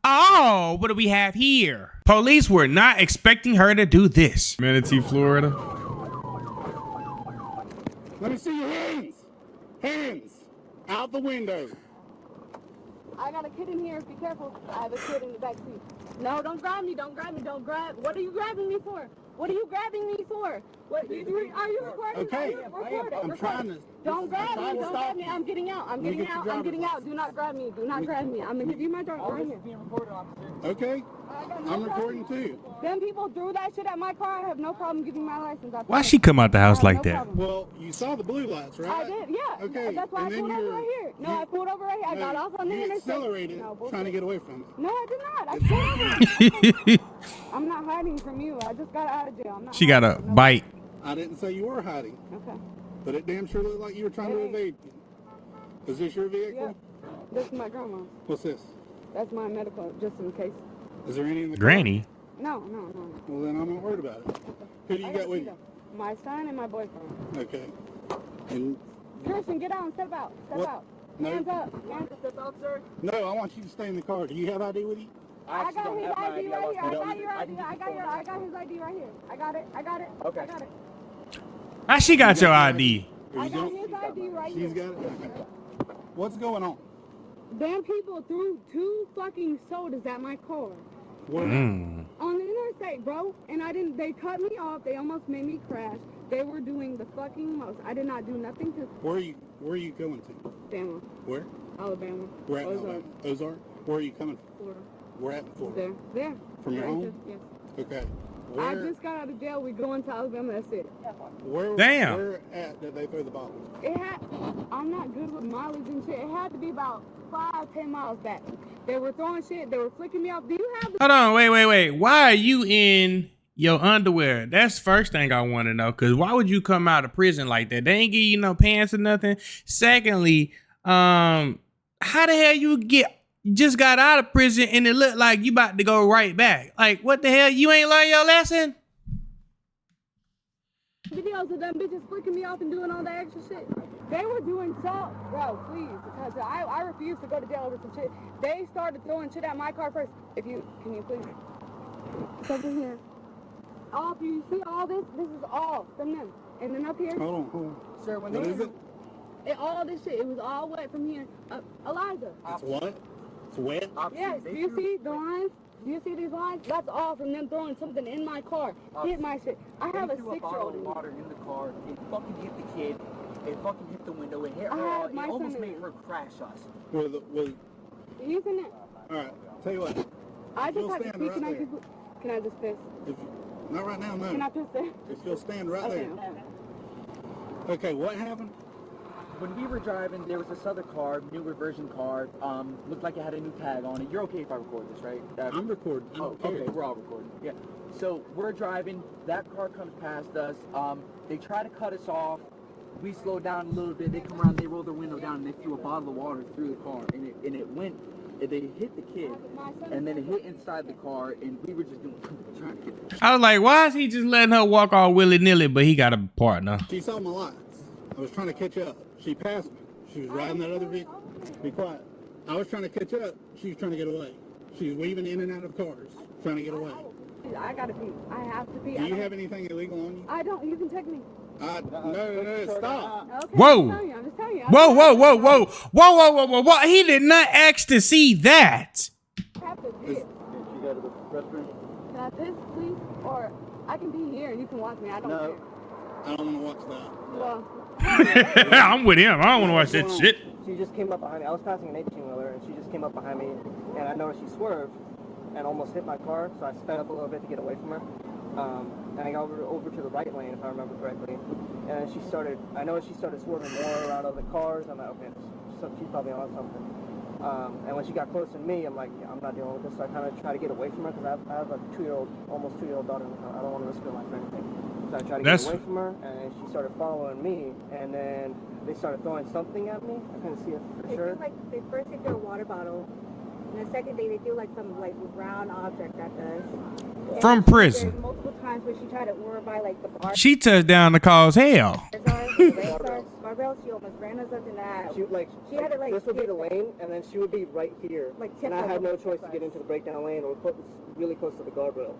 Oh, what do we have here? Police were not expecting her to do this. Manatee, Florida. Let me see your hands. Hands. Out the window. I got a kid in here. Be careful. I have a kid in the back seat. No, don't grab me. Don't grab me. Don't grab. What are you grabbing me for? What are you grabbing me for? What are you recording? Okay. I'm trying to. Don't grab me. Don't grab me. I'm getting out. I'm getting out. I'm getting out. Do not grab me. Do not grab me. I'm gonna give you my driver right here. Okay. I'm recording too. Them people threw that shit at my car. I have no problem giving my license. Why she come out the house like that? Well, you saw the blue lights, right? I did, yeah. Okay. That's why I pulled over right here. No, I pulled over right here. I got off on the You interstate. accelerated trying to get away from it. No, I did not. I pulled over. I'm not hiding from you. I just got out of jail. I'm not. She got a bite. I didn't say you were hiding. Okay. But it damn sure looked like you were trying to evade. Is this your vehicle? Yeah. This is my grandma. What's this? That's my medical, just in case. Is there any in the Granny? No. Well, then I'm not worried about it. Who do you got with you? My son and my boyfriend. Okay. And Kirsten, get out and step out. Step out. No. Hands up. Hands up. Step out, sir. No, I want you to stay in the car. Do you have ID with you? I got his ID right here. I got your ID. I got his ID right here. I got it. Okay. I got it. How she got your ID? I got his ID right here. She's got it? Okay. What's going on? Them people threw 2 fucking sodas at my car. Where? On the interstate, bro. And they cut me off. They almost made me crash. They were doing the fucking most. I did not do nothing to. Where are you going to? Alabama. Where? Alabama. We're at Alabama. Ozark? Where are you coming from? Florida. We're at Florida. There. From your home? Yes. Okay. I just got out of jail. We going to Alabama. That's it. Damn. Where at did they throw the bottles? I'm not good with mileage and shit. It had to be about 5-10 miles back. They were throwing shit. They were flicking me off. Do you have? Hold on, wait. Why are you in your underwear? That's the first thing I want to know. Cause why would you come out of prison like that? They ain't give you no pants or nothing. Secondly, how the hell you just got out of prison and it looked like you about to go right back? Like, what the hell? You ain't learned your lesson? Videos of them bitches flicking me off and doing all that extra shit. They were doing so, bro, please, because I refuse to go to jail over some shit. They started throwing shit at my car first. Can you please? It's over here. All of you see all this? This is all from them. And then up here. Hold on. Sir, when What is it? All this shit, it was all wet from here. Eliza. It's what? It's wet? Yes, do you see the lines? Do you see these lines? That's all from them throwing something in my car. Hit my shit. I have a 6-year-old in water in the car. It fucking hit the kid. It fucking hit the window. It hit I her. have It my almost son in made it. her crash us. He's in it. Alright, tell you what. I just You'll have to stand speak. right Can I just piss? Not right now, no. Can I piss there? If you'll stand right Okay. there. Okay, what happened? When we were driving, there was this other car, newer version car. Looked like it had a new tag on it. You're okay if I record this, right? I'm recording. Okay, we're all recording. Yeah. So we're driving. That car comes past us. They try to cut us off. We slow down a little bit. They come around. They roll their window down and they threw a bottle of water through the car. And it went. They hit the kid, and then it hit inside the car, and we were just trying to get the I was like, why is he just letting her walk all willy-nilly, but he got a partner? She saw my lights. I was trying to catch up. She passed me. She was riding that other vehicle. Be quiet. I was trying to catch up. She was trying to get away. She was weaving in and out of cars, trying to get away. I gotta pee. I have to pee. Do you have anything illegal on you? I don't. You can check me. No, stop. Okay, Whoa. I'm just telling you. Whoa. He did not ask to see that. I have to pee. Can I piss, please? Or I can be here and you can watch me. I don't care. I don't want to watch that. Well, I'm with him. I don't want to watch that shit. She just came up behind me. I was passing an 18-wheeler, and she just came up behind me, and I noticed she swerved and almost hit my car, so I sped up a little bit to get away from her. And I got over to the right lane, if I remember correctly. And I noticed she started swerving more around other cars. I'm like, okay, she's probably on something. And when she got closer to me, I'm like, yeah, I'm not dealing with this. So I kind of try to get away from her, because I have a almost 2-year-old daughter in the car. I don't want to risk her life or anything. So I tried to get away from her, and she started following me, and then they started throwing something at me. I couldn't see it for sure. They first they threw a water bottle, and the second day they threw like some like round object at us. From prison. Multiple times where she tried to order by like the bar. She touched down to cause hell. Bars guardrail. She almost ran us up in that. She had to, like, this would be get the there. lane, and then she would be right here. Like, and I tip had no over. choice to get into the breakdown lane or put really close to the guardrail.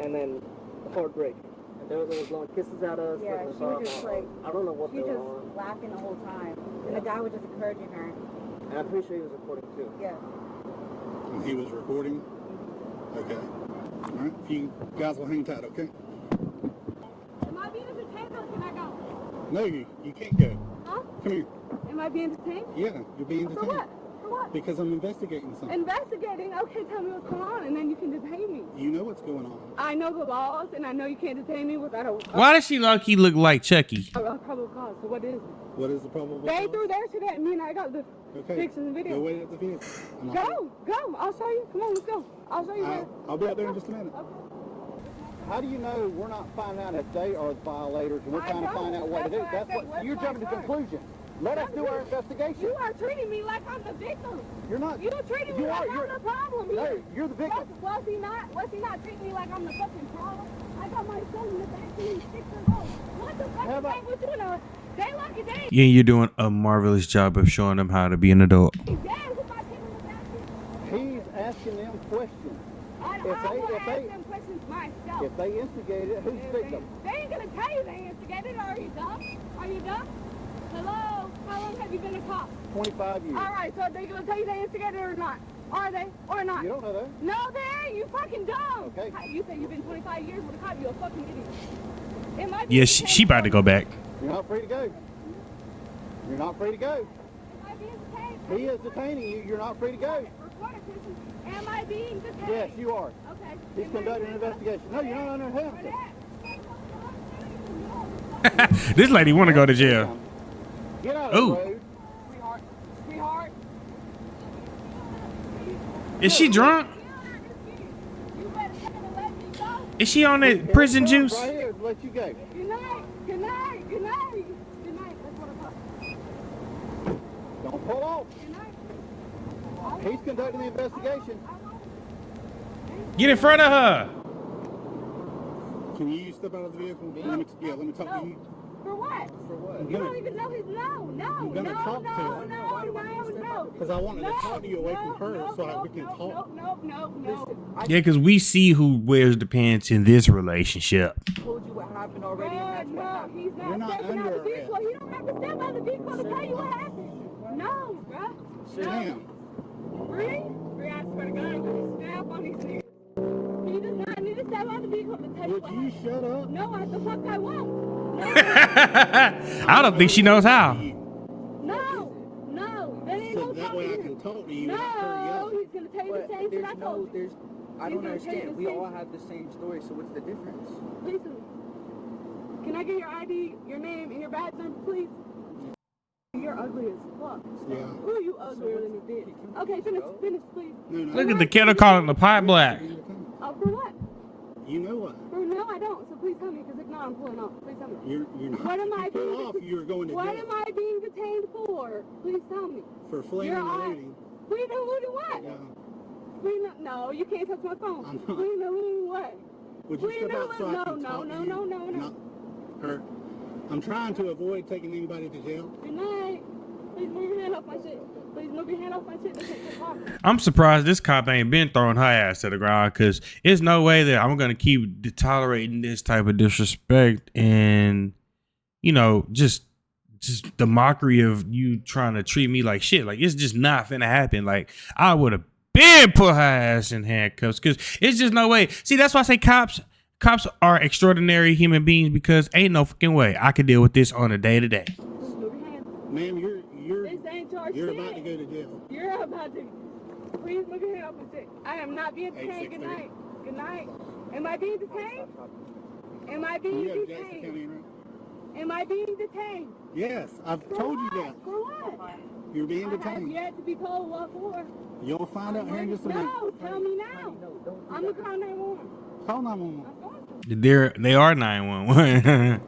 And then a hard break. And they were blowing kisses at us. Yeah, flipping us she was off. just like, I don't know what she they was were on. just laughing the whole time. And the guy was just encouraging her. And I'm pretty sure he was recording too. Yeah. And he was recording? Okay. All right. You guys will hang tight, okay? Am I being entertained or can I go? No, you can't go. Huh? Come here. Am I being entertained? Yeah, you're being For detained. what? For what? Because I'm investigating something. Investigating? Okay, tell me what's going on and then you can detain me. You know what's going on. I know the laws and I know you can't detain me without a Why does she low-key look like Chucky? probable cause. So what is it? What is the probable They cause? threw their shit at me and I got the Okay. pics in the video. Go wait at the vehicle. And Go. I'll show you. Come on, let's go. I'll show you where. I'll be out there in just a minute. Okay. How do you know we're not finding out if they are the violators and we're I trying to don't. find out what to do? That's why I That's say, what you're what's jumping to my charge? conclusions. Let us do our investigation. You are treating me like I'm the victim. You're not. You're treating me You like are. I'm You're the problem no. here. You're the victim. Was he not? Was he not treating me like I'm the fucking problem? I got my son in the back seat, he's 6 years old. What the fuck How is about- wrong with you now? They lucky they. Yeah, you're doing a marvelous job of showing them how to be an adult. He's dead. Who's my kid in the back seat? He's asking them questions. I If want to they- ask them questions myself. If they instigate it, who's the victim? They ain't gonna tell you they instigated. Are you dumb? Are you dumb? Hello? How long have you been a cop? 25 years. All right, so are they gonna tell you they instigated or not? Are they or not? You don't know that. No, they ain't. You fucking dumb. Okay. You say you've been 25 years with a cop. You a fucking idiot. It might be Yeah, she about to go back. You're not free to go. You're not free to go. Am I being detained? He is detaining you. You're not free to go. Reporter attention. Am I being detained? Yes, you are. Okay. He's Am I conducting an being- investigation. No, you're not under handcuffs. This lady want to go to jail. Get out of Ooh. the road. Sweetheart. Is she drunk? You better fucking let me go. Is she on that prison juice? Right here, let you go. Good night. Good night. Good night. Good night. That's what I'm talking. Don't pull off. Good night. He's conducting the investigation. Get in front of her. Can you step out of the vehicle? Let me talk to you. For what? For what? I'm You don't gonna, even know his no. I'm gonna talk to her. No. Because I wanted to talk to you away from her so that we can talk. No. Yeah, because we see who wears the pants in this relationship. I told you what happened already, and that's what No, happened. he's not You're not stepping out under the vehicle. He don't have to step out the vehicle to tell you what happened. No, bro. Damn. Bree, I swear to God, I'm gonna snap on these niggas. He does not need to step out the vehicle to tell you Would what you happened. shut up? No, what the fuck I won't. I don't think she knows how. No. That ain't So no that way I talking. can talk to you and not hurry No, up. he's gonna tell you the But same shit I there's told you. I He's don't gonna tell you understand. the We same- all have the same story, so what's the difference? Please. Can I get your ID, your name, and your badge number, please? You're ugly as fuck. Yeah. Ooh, you uglier than a bitch. Okay, finish, please. No. Look at the kettle calling the pot black. Oh, for what? You know what? For no, I don't. So please tell me, because if not, I'm pulling off. Please tell me. You're not. What am I If you pull being off, you're going to What jail am I being detained for? Please tell me. for fleeing You're and on- looting. Please don't looting what? Yeah. Please no, you can't touch my phone. I'm not. Please no looting what? Would you Please step no, out so I no, can no, talk to no, you? no, no, no. Not her. I'm trying to avoid taking anybody to jail. Good night. Please move your hand off my shit. Please move your hand off my shit. This ain't your car. I'm surprised this cop ain't been throwing her ass to the ground because there's no way that I'm going to keep tolerating this type of disrespect and, you know, just the mockery of you trying to treat me like shit. Like, it's just not finna happen. Like, I would have been put her ass in handcuffs because it's just no way. See, that's why I say cops are extraordinary human beings because ain't no fucking way I could deal with this on a day-to-day. Please move your hand. Ma'am, This ain't your you're shit. about to go to jail. You're about to. Please move your hand off my shit. I am not being detained. Good 863. night. Good night. Am I being detained? Am I Do being you have Jackson detained? County right? Am I being detained? Yes, I've For told you what? that. For what? You're being I have detained. yet to be told what for. You'll find out here in just a minute. No, tell me now. I'm gonna call 911. Call 911. I'm going to. They are 911.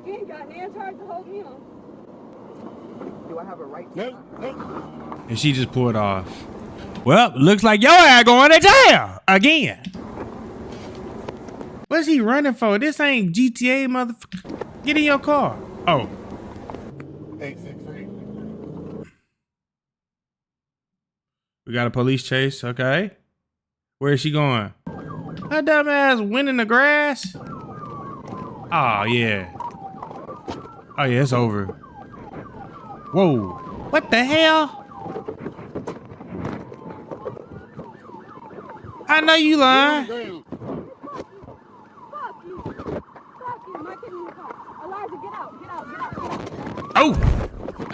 You ain't got no charge to hold me on. Do I have a right to? Nope. Nope. And she just pulled off. Well, looks like your ass going to jail again. What's he running for? This ain't GTA, motherfucker. Get in your car. Oh. 863. We got a police chase. Okay. Where is she going? That dumbass went in the grass. Oh, yeah. Oh, yeah, it's over. Whoa. What the hell? I know you lying. Fuck you. Fuck you. My kid in the car. Elijah, get out. Get out. Get out. Get out. Oh.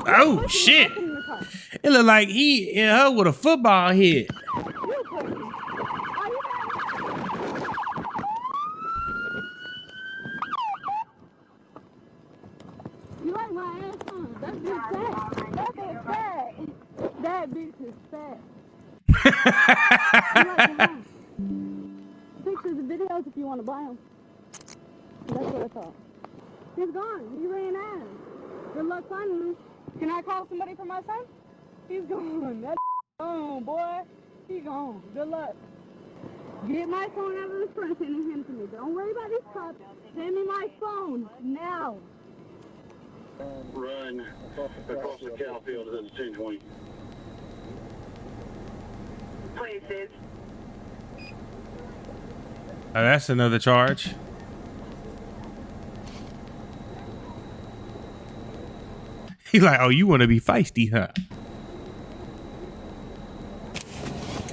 Oh, shit. Get in the car. It looked like he hit her with a football hit. You pussy. Are you You like my ass, huh? That bitch fat. That bitch fat. That bitch is fat. You like the house? Pictures and videos if you want to buy them. That's what I thought. He's gone. He ran out. Good luck finding him. Can I call somebody for my son? He's gone. That gone, boy. He's gone. Good luck. Get my phone out of the front and hand him to me. Don't worry about these cops. Send me my phone now. Run across the cow field at the 1020. Places. Oh, that's another charge. He's like, oh, you want to be feisty, huh?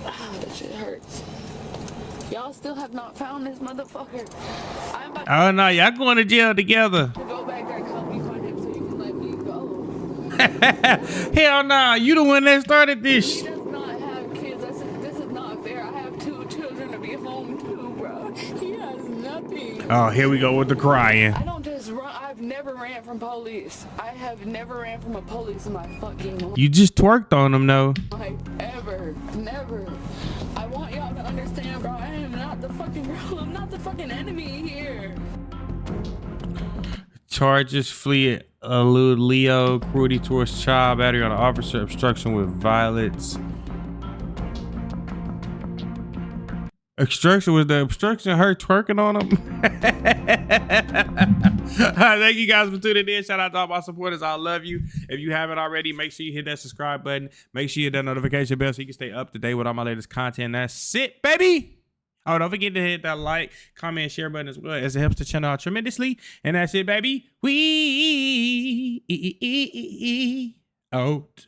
That shit hurts. Y'all still have not found this motherfucker. I'm about Oh, no, y'all going to jail together. to go back there and help you find him so you can let me go. Hell nah, you the one that started this. He does not have kids. This is not fair. I have 2 children to be home too, bro. He has nothing. Oh, here we go with the crying. I don't just run. I've never ran from police. I have never ran from a police in my fucking life. You just twerked on them, though. Ever. Never. I want y'all to understand, bro. I am not the fucking girl. I'm not the fucking enemy here. Charges flee elude Leo, cruelty towards child, battery on an officer, obstruction with violence. Obstruction was the obstruction her twerking on him. Thank you guys for tuning in. Shout out to all my supporters. I love you. If you haven't already, make sure you hit that subscribe button. Make sure you hit that notification bell so you can stay up to date with all my latest content. That's it, baby. Oh, don't forget to hit that like, comment, and share button as well, as it helps the channel out tremendously. And that's it, baby. We out.